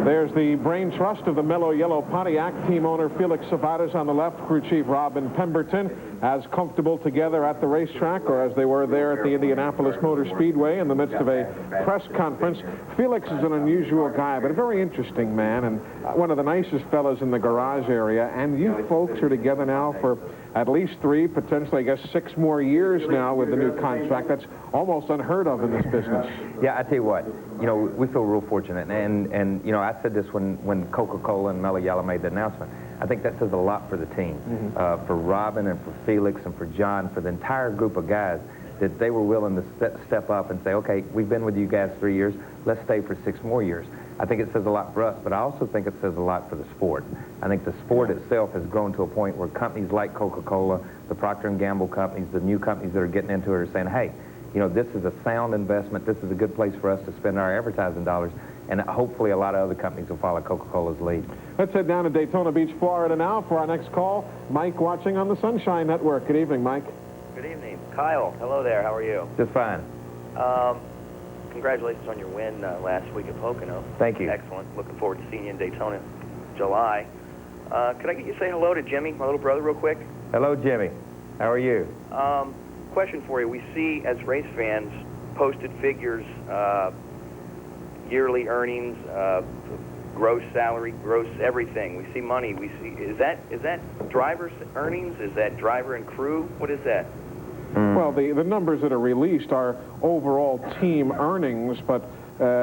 There's the brain trust of the Mellow Yellow Pontiac, team owner Felix Savadas on the left, crew chief Robin Pemberton, as comfortable together at the racetrack or as they were there at the Indianapolis Motor Speedway in the midst of a press conference. Felix is an unusual guy, but a very interesting man and one of the nicest fellas in the garage area. And you folks are together now for at least 3, potentially, I guess, 6 more years now with the new contract. That's almost unheard of in this business. Yeah, I tell you what, you know, we feel real fortunate. And you know, I said this when Coca-Cola and Mellow Yellow made the announcement. I think that says a lot for the team, for Robin and for Felix and for John, for the entire group of guys, that they were willing to step up and say, okay, we've been with you guys 3 years, let's stay for 6 more years. I think it says a lot for us, but I also think it says a lot for the sport. I think the sport itself has grown to a point where companies like Coca-Cola, the Procter & Gamble companies, the new companies that are getting into it are saying, hey, you know, this is a sound investment, this is a good place for us to spend our advertising dollars, and hopefully a lot of other companies will follow Coca-Cola's lead. Let's head down to Daytona Beach, Florida now for our next call. Mike watching on the Sunshine Network. Good evening, Mike. Good evening. Kyle, hello there. How are you? Just fine. Congratulations on your win last week at Pocono. Thank you. Excellent. Looking forward to seeing you in Daytona in July. Could I get you to say hello to Jimmy, my little brother, real quick? Hello, Jimmy. How are you? Question for you. We see, as race fans, posted figures, yearly earnings, gross salary, gross everything. We see money. We see, is that driver's earnings? Is that driver and crew? What is that? Well, the numbers that are released are overall team earnings, but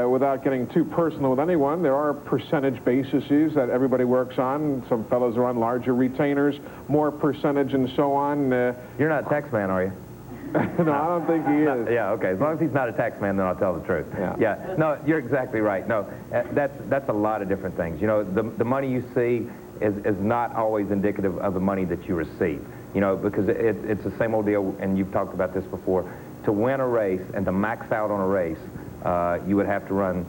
without getting too personal with anyone, there are percentage bases that everybody works on. Some fellows are on larger retainers, more percentage and so on. You're not a tax man, are you? No, I don't think he is. Yeah, okay. As long as he's not a tax man, then I'll tell the truth. Yeah. No, you're exactly right. No, that's a lot of different things. You know, the money you see is not always indicative of the money that you receive. You know, because it's the same old deal, and you've talked about this before. To win a race and to max out on a race, you would have to run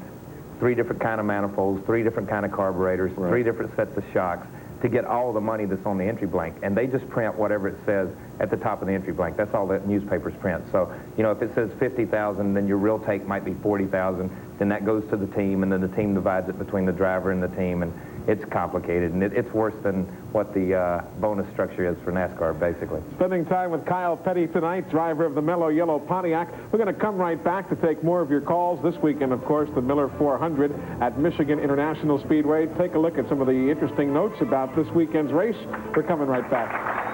3 different kind of manifolds, 3 different kind of carburetors, 3 different sets of shocks to get all the money that's on the entry blank. And they just print whatever it says at the top of the entry blank. That's all that newspapers print. So, you know, if it says 50,000, then your real take might be 40,000. Then that goes to the team, and then the team divides it between the driver and the team. And it's complicated, and it's worse than what the bonus structure is for NASCAR, basically. Spending time with Kyle Petty tonight, driver of the Mellow Yellow Pontiac. We're going to come right back to take more of your calls. This weekend, of course, the Miller 400 at Michigan International Speedway. Take a look at some of the interesting notes about this weekend's race. We're coming right back.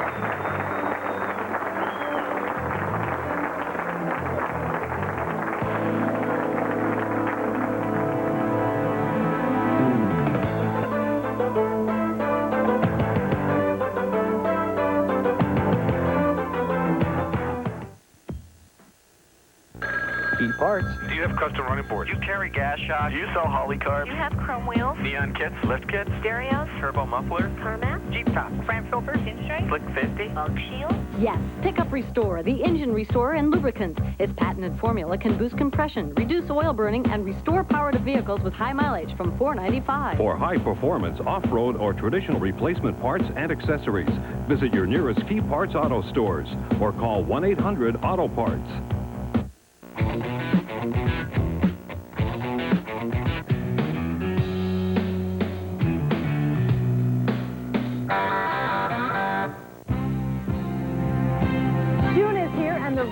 Parts. Do you have custom running boards? Do you carry gas shocks? Do you sell Holly carbs? Do you have chrome wheels? Neon kits? Lift kits? Stereos? Turbo mufflers? Tarmac? Jeep top? Front filters? Pinstripe? Slick 50? Bug shield? Yes, Pickup Restore, the engine restorer and lubricant. Its patented formula can boost compression, reduce oil burning, and restore power to vehicles with high mileage from $4.95. For high performance, off-road, or traditional replacement parts and accessories, visit your nearest Key Parts Auto stores or call 1-800-AUTO-PARTS.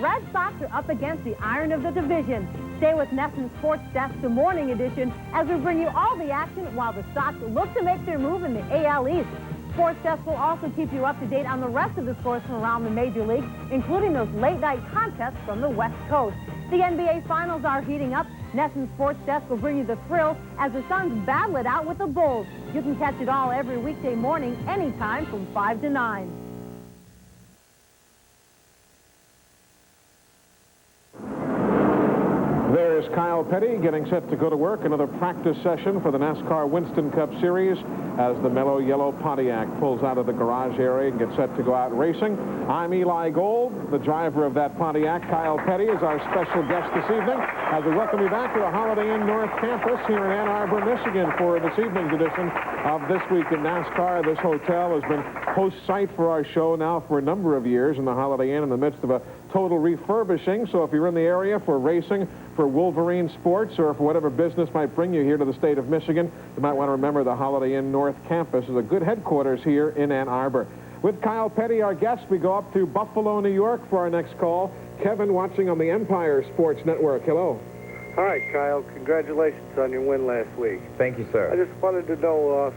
Red Sox are up against the iron of the division. Stay with NESN Sports Desk, the morning edition, as we bring you all the action while the Sox look to make their move in the AL East. Sports Desk will also keep you up to date on the rest of the scores from around the Major Leagues, including those late-night contests from the West Coast. The NBA Finals are heating up. NESN Sports Desk will bring you the thrill as the Suns battle it out with the Bulls. You can catch it all every weekday morning, anytime from 5 to 9. There's Kyle Petty getting set to go to work. Another practice session for the NASCAR Winston Cup Series as the Mellow Yellow Pontiac pulls out of the garage area and gets set to go out racing. I'm Eli Gold, the driver of that Pontiac. Kyle Petty is our special guest this evening as we welcome you back to the Holiday Inn North Campus here in Ann Arbor, Michigan for this evening's edition of This Week in NASCAR. This hotel has been host site for our show now for a number of years in the Holiday Inn in the midst of a total refurbishing. So if you're in the area for racing, for Wolverine Sports, or for whatever business might bring you here to the state of Michigan, you might want to remember the Holiday Inn North Campus is a good headquarters here in Ann Arbor. With Kyle Petty, our guest, we go up to Buffalo, New York for our next call. Kevin, watching on the Empire Sports Network. Hello. Hi, Kyle. Congratulations on your win last week. Thank you, sir. I just wanted to know,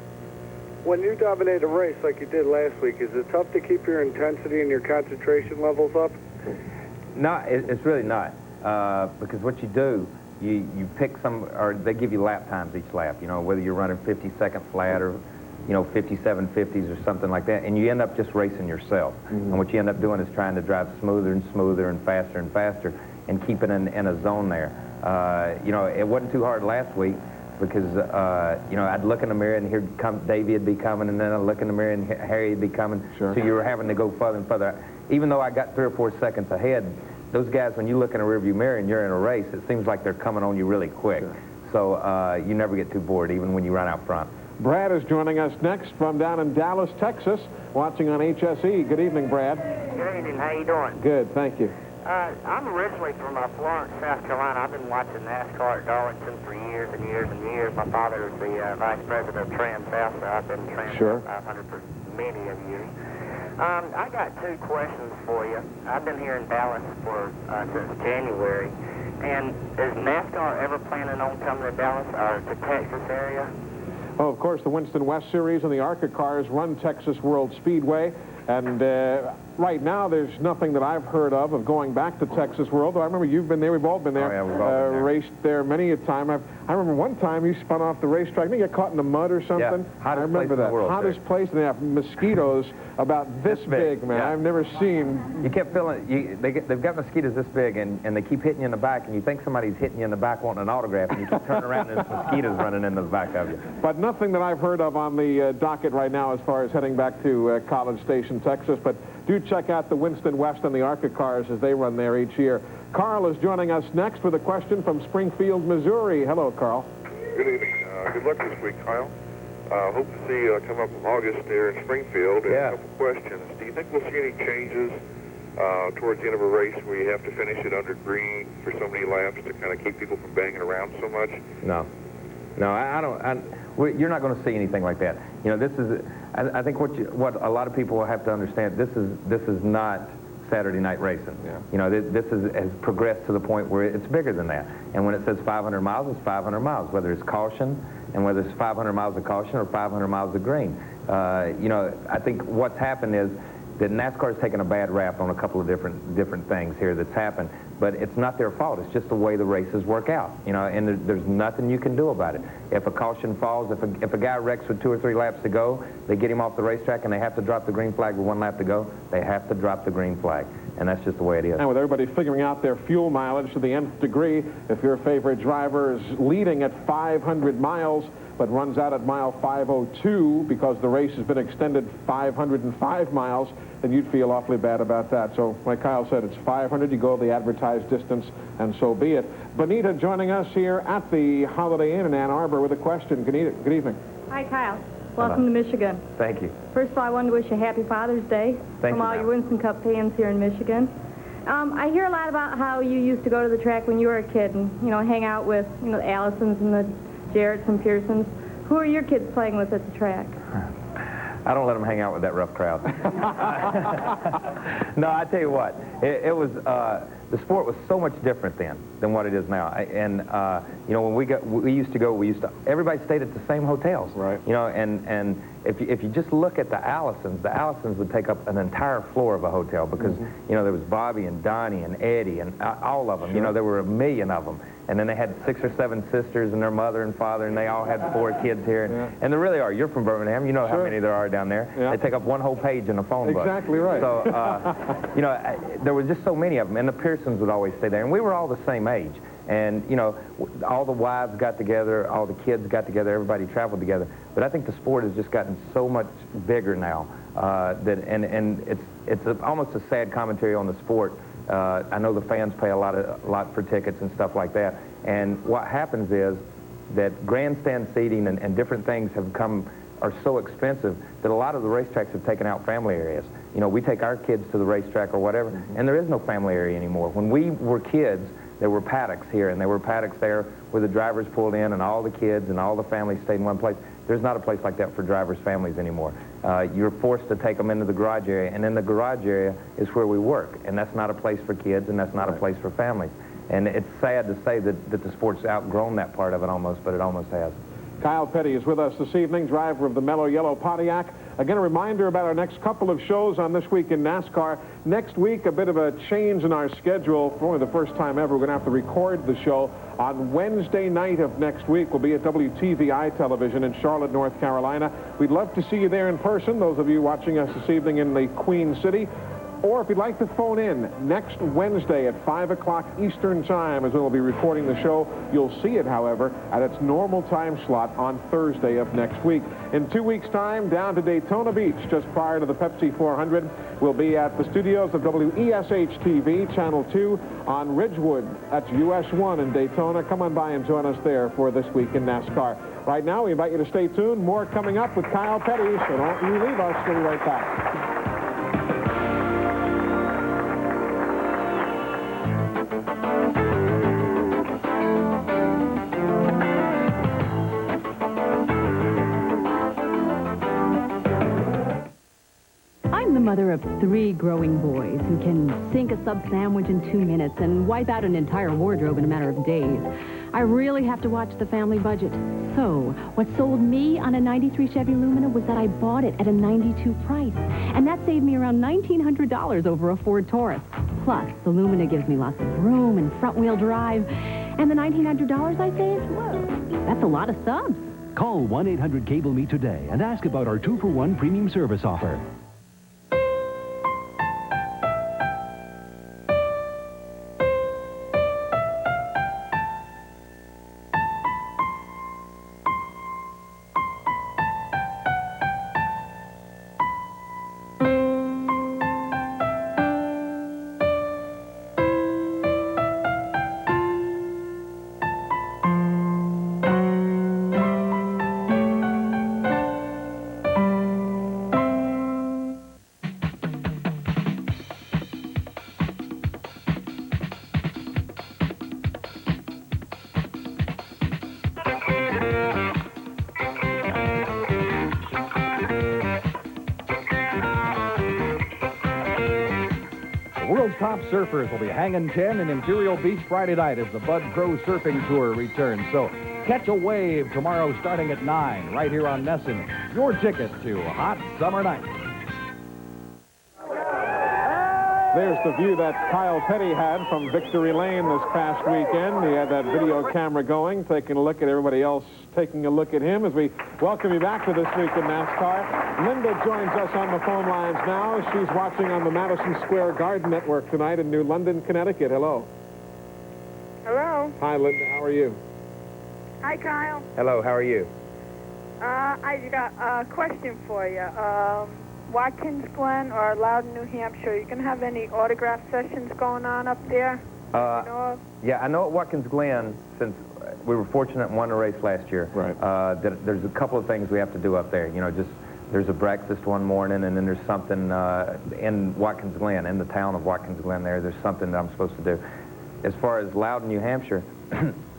when you dominate a race like you did last week, is it tough to keep your intensity and your concentration levels up? No, it's really not. Because what you do, you pick some, or they give you lap times each lap, you know, whether you're running 50-second flat or, you know, 57.50s or something like that, and you end up just racing yourself. And what you end up doing is trying to drive smoother and smoother and faster and keep it in a zone there. You know, it wasn't too hard last week because, you know, I'd look in the mirror and here come Davey would be coming, and then I'd look in the mirror and Harry would be coming. Sure. So you were having to go further and further. Even though I got 3 or 4 seconds ahead, those guys, when you look in a rearview mirror and you're in a race, it seems like they're coming on you really quick. Sure. So you never get too bored, even when you run out front. Brad is joining us next from down in Dallas, Texas, watching on HSE. Good evening, Brad. Good evening. How you doing? Good, thank you. I'm originally from Florence, South Carolina. I've been watching NASCAR at Darlington for years and years and years. My father was the vice president of Trans South, so I've been Trans South 500 for many of years. I got 2 questions for you. I've been here in Dallas for since January, and is NASCAR ever planning on coming to Dallas or to Texas area? Oh, of course, the Winston West Series and the ARCA cars run Texas World Speedway. And right now, there's nothing that I've heard of going back to Texas World. I remember you've been there. We've all been there. Oh, yeah, we've all been there. Raced there many a time. I remember one time you spun off the racetrack. Didn't you get caught in the mud or something? Yeah, hottest I remember place in that. the world, Hottest place, and they have mosquitoes about this big, man. Yeah. I've never seen. You kept feeling, they've got mosquitoes this big, and they keep hitting you in the back, and you think somebody's hitting you in the back wanting an autograph, and you keep turning around, and there's mosquitoes running into the back of you. But nothing that I've heard of on the docket right now as far as heading back to College Station, Texas. But do check out the Winston West and the ARCA cars as they run there each year. Carl is joining us next with a question from Springfield, Missouri. Hello, Carl. Good evening. Good luck this week, Kyle. Hope to see you come up in August there in Springfield. And a couple questions. Do you think we'll see any changes towards the end of a race where you have to finish it under green for so many laps to kind of keep people from banging around so much? No. No, I don't. You're not going to see anything like that. You know, this is. I think what a lot of people have to understand. This is not Saturday night racing. Yeah. You know, this has progressed to the point where it's bigger than that. And when it says 500 miles, it's 500 miles, whether it's caution, and whether it's 500 miles of caution or 500 miles of green. You know, I think what's happened is that NASCAR has taken a bad rap on a couple of different things here that's happened, but it's not their fault. It's just the way the races work out, you know, and there's nothing you can do about it. If a caution falls, if a guy wrecks with 2 or 3 laps to go, they get him off the racetrack and they have to drop the green flag with 1 lap to go, they have to drop the green flag, and that's just the way it is. And with everybody figuring out their fuel mileage to the nth degree, if your favorite driver is leading at 500 miles, but runs out at mile 502 because the race has been extended 505 miles, then you'd feel awfully bad about that. So, like Kyle said, it's 500. You go the advertised distance, and so be it. Bonita joining us here at the Holiday Inn in Ann Arbor with a question. Good evening. Hi, Kyle. Welcome to Michigan. Thank you. First of all, I wanted to wish you a happy Father's Day from all your Winston Cup fans here in Michigan. I hear a lot about how you used to go to the track when you were a kid and, you know, hang out with, you know, the Allisons and the Jarretts and Pearsons. Who are your kids playing with at the track? I don't let them hang out with that rough crowd. No, I tell you what, it was, the sport was so much different then than what it is now. And, you know, when we used to, everybody stayed at the same hotels. Right. You know, and if you just look at the Allisons would take up an entire floor of a hotel because, you know, there was Bobby and Donnie and Eddie and all of them. Sure. You know, there were 1 million of them. And then they had 6 or 7 sisters and their mother and father, and they all had 4 kids here. And there really are. You're from Birmingham. You know how many there are down there. Yeah. They take up 1 whole page in a phone book. Exactly right. So, you know, there were just so many of them. And the Pearsons would always stay there. And we were all the same age. And, you know, all the wives got together, all the kids got together, everybody traveled together. But I think the sport has just gotten so much bigger now and it's almost a sad commentary on the sport. I know the fans pay a lot for tickets and stuff like that. And what happens is that grandstand seating and different things are so expensive that a lot of the racetracks have taken out family areas. You know, we take our kids to the racetrack or whatever, and there is no family area anymore. When we were kids, there were paddocks here, and there were paddocks there where the drivers pulled in, and all the kids and all the families stayed in one place. There's not a place like that for drivers' families anymore. You're forced to take them into the garage area, and in the garage area is where we work, and that's not a place for kids, and that's not a place for families. And it's sad to say that the sport's outgrown that part of it almost, but it almost has. Kyle Petty is with us this evening, driver of the Mellow Yellow Pontiac. Again, a reminder about our next couple of shows on This Week in NASCAR. Next week, a bit of a change in our schedule. For only the first time ever, we're going to have to record the show on Wednesday night of next week. We'll be at WTVI Television in Charlotte, North Carolina. We'd love to see you there in person, those of you watching us this evening in the Queen City. Or if you'd like to phone in, next Wednesday at 5 o'clock Eastern Time is when we'll be recording the show. You'll see it, however, at its normal time slot on Thursday of next week. In 2 weeks' time, down to Daytona Beach, just prior to the Pepsi 400, we'll be at the studios of WESH-TV, Channel 2, on Ridgewood. That's US 1 in Daytona. Come on by and join us there for This Week in NASCAR. Right now, we invite you to stay tuned. More coming up with Kyle Petty, so don't you leave us. We'll be right back. Mother of 3 growing boys who can sink a sub sandwich in 2 minutes and wipe out an entire wardrobe in a matter of days. I really have to watch the family budget. So, what sold me on a 93 Chevy Lumina was that I bought it at a 92 price. And that saved me around $1,900 over a Ford Taurus. Plus, the Lumina gives me lots of room and front-wheel drive. And the $1,900 I saved, whoa, that's a lot of subs. Call 1-800-CABLE-ME today and ask about our 2-for-1 premium service offer. Top surfers will be hanging 10 in Imperial Beach Friday night as the Bud Pro Surfing Tour returns. So catch a wave tomorrow starting at 9 right here on NESN. Your ticket to a hot summer night. There's the view that Kyle Petty had from Victory Lane this past weekend. He had that video camera going, taking a look at everybody else, taking a look at him as we welcome you back to This Week in NASCAR. Linda joins us on the phone lines now. She's watching on the Madison Square Garden Network tonight in New London, Connecticut. Hello. Hello. Hi, Linda. How are you? Hi, Kyle. Hello, how are you? I got a question for you. Watkins Glen or Loudon, New Hampshire, you can have any autograph sessions going on up there? Yeah, I know at Watkins Glen, since we were fortunate and won a race last year, that there's a couple of things we have to do up there. You know, just there's a breakfast one morning, and then there's something in Watkins Glen, in the town of Watkins Glen there's something that I'm supposed to do. As far as Loudon, New Hampshire,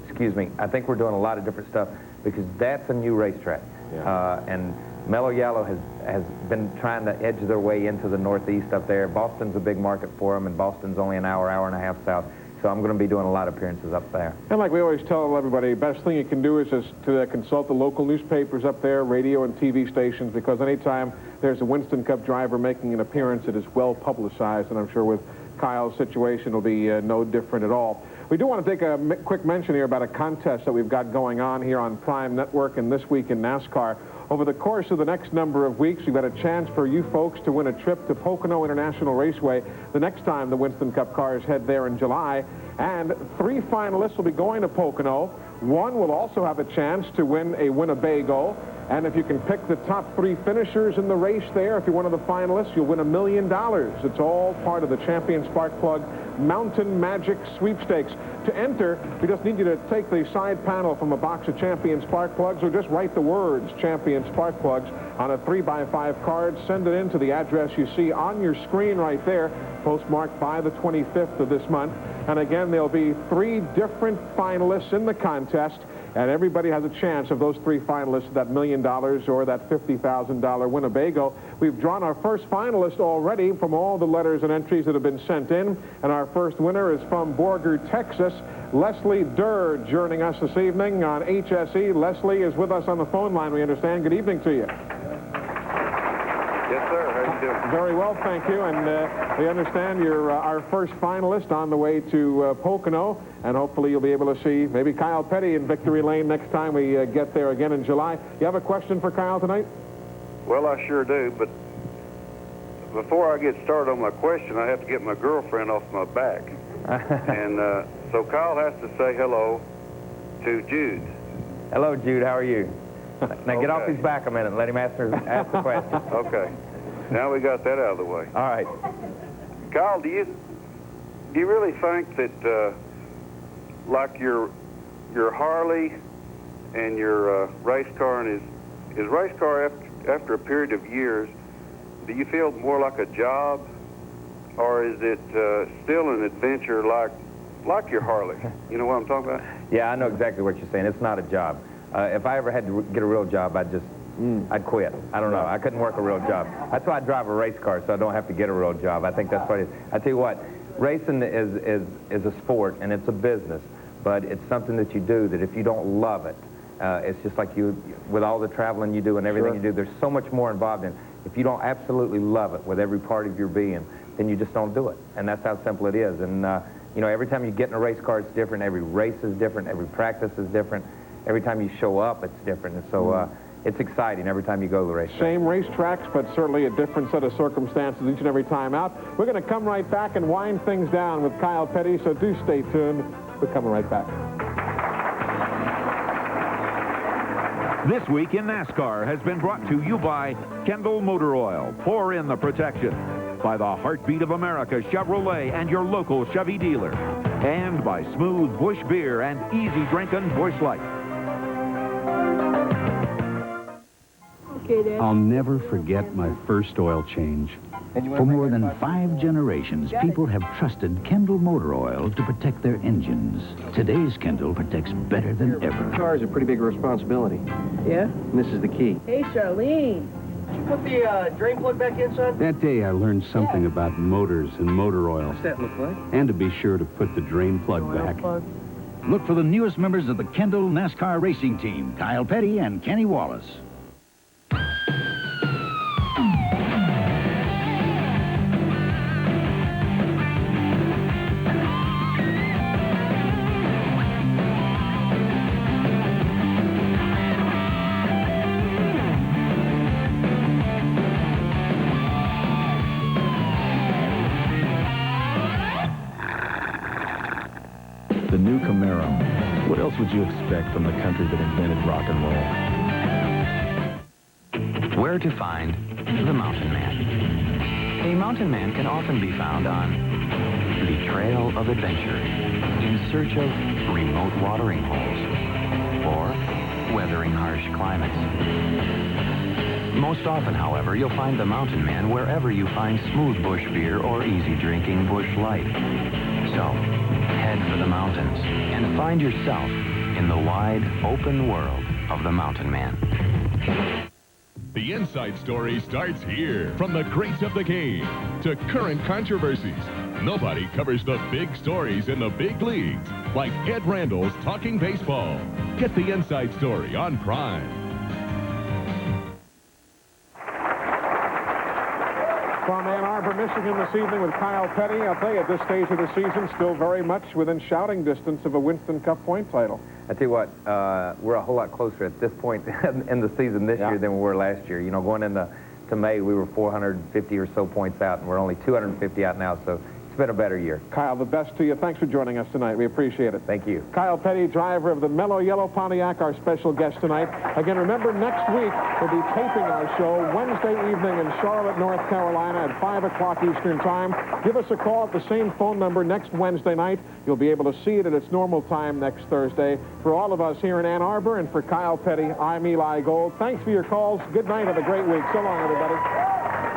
excuse me, I think we're doing a lot of different stuff because that's a new racetrack. Yeah. And Mellow Yellow has been trying to edge their way into the Northeast up there. Boston's a big market for them, and Boston's only an hour and a half south. So I'm going to be doing a lot of appearances up there. And like we always tell everybody, best thing you can do is just to consult the local newspapers up there, radio and TV stations, because anytime there's a Winston Cup driver making an appearance, it is well publicized, and I'm sure with Kyle's situation it'll be no different at all. We do want to take a quick mention here about a contest that we've got going on here on Prime Network and This Week in NASCAR. Over the course of the next number of weeks, we've got a chance for you folks to win a trip to Pocono International Raceway the next time the Winston Cup cars head there in July. And 3 finalists will be going to Pocono. 1 will also have a chance to win a Winnebago. And if you can pick the top 3 finishers in the race there, if you're one of the finalists, you'll win $1 million. It's all part of the Champion Spark Plug Mountain Magic Sweepstakes. To enter, we just need you to take the side panel from a box of Champion Spark Plugs, or just write the words Champion Spark Plugs on a 3x5 card. Send it in to the address you see on your screen right there, postmarked by the 25th of this month. And again, there'll be 3 different finalists in the contest, and everybody has a chance of those 3 finalists, that $1 million or that $50,000 Winnebago. We've drawn our first finalist already from all the letters and entries that have been sent in, and our first winner is from Borger, Texas. Leslie Durr joining us this evening on HSE. Leslie is with us on the phone line, we understand. Good evening to you. Yes, sir. How you doing? Very well, thank you. And we understand you're our first finalist on the way to Pocono, and hopefully you'll be able to see maybe Kyle Petty in Victory Lane next time we get there again in July. You have a question for Kyle tonight? Well, I sure do, but before I get started on my question, I have to get my girlfriend off my back. And so Kyle has to say hello to Jude. Hello, Jude. How are you? Now get off his back a minute and let him ask the question. Okay. Now we got that out of the way. All right. Kyle, do you really think that like your Harley and your race car, and his race car after a period of years, do you feel more like a job, or is it still an adventure like your Harley? You know what I'm talking about? Yeah, I know exactly what you're saying. It's not a job. If I ever had to get a real job, I'd quit. I don't know. I couldn't work a real job. That's why I drive a race car, so I don't have to get a real job. I think that's what it is. I tell you what, racing is a sport, and it's a business. but it's something that you do that if you don't love it, it's just like you, with all the traveling you do and everything you do, there's so much more involved in it. If you don't absolutely love it with every part of your being, then you just don't do it. And that's how simple it is. And, you know, every time you get in a race car, it's different. Every race is different. Every practice is different. Every time you show up, it's different. And so it's exciting every time you go to the racetrack. Same racetracks, but certainly a different set of circumstances each and every time out. We're going to come right back and wind things down with Kyle Petty, so do stay tuned. We're coming right back. This week in NASCAR has been brought to you by Kendall Motor Oil. Pour in the protection. By the Heartbeat of America Chevrolet and your local Chevy dealer. And by Smooth Busch Beer and easy drinking Busch Light. Okay, Dad. I'll never forget my first oil change. For more than 5 generations, people have trusted Kendall Motor Oil to protect their engines. Today's Kendall protects better than ever. Car is a pretty big responsibility. Yeah? And this is the key. Hey, Charlene. Did you put the drain plug back in, son? That day, I learned something about motors and motor oil. What's that look like? And to be sure to put the drain plug back. Look for the newest members of the Kendall NASCAR racing team, Kyle Petty and Kenny Wallace. The new Camaro. What else would you expect from the country that invented rock and roll? Where to find the mountain man. A mountain man can often be found on the trail of adventure, in search of remote watering holes, or weathering harsh climates. Most often, however, you'll find the mountain man wherever you find smooth Busch beer or easy drinking Busch Light. So, head for the mountains and find yourself in the wide, open world of the mountain man. The Inside Story starts here. From the greats of the game to current controversies, nobody covers the big stories in the big leagues like Ed Randall's Talking Baseball. Get the Inside Story on Prime. From Ann Arbor, Michigan this evening with Kyle Petty. I'll tell you, at this stage of the season, still very much within shouting distance of a Winston Cup point title. I tell you what, we're a whole lot closer at this point in the season this year than we were last year. You know, going into May, we were 450 or so points out, and we're only 250 out now, so it's been a better year. Kyle, the best to you. Thanks for joining us tonight. We appreciate it. Thank you. Kyle Petty, driver of the Mellow Yellow Pontiac, our special guest tonight. Again, remember, next week, we'll be taping our show Wednesday evening in Charlotte, North Carolina at 5 o'clock Eastern Time. Give us a call at the same phone number next Wednesday night. You'll be able to see it at its normal time next Thursday. For all of us here in Ann Arbor and for Kyle Petty, I'm Eli Gold. Thanks for your calls. Good night. Have a great week. So long, everybody.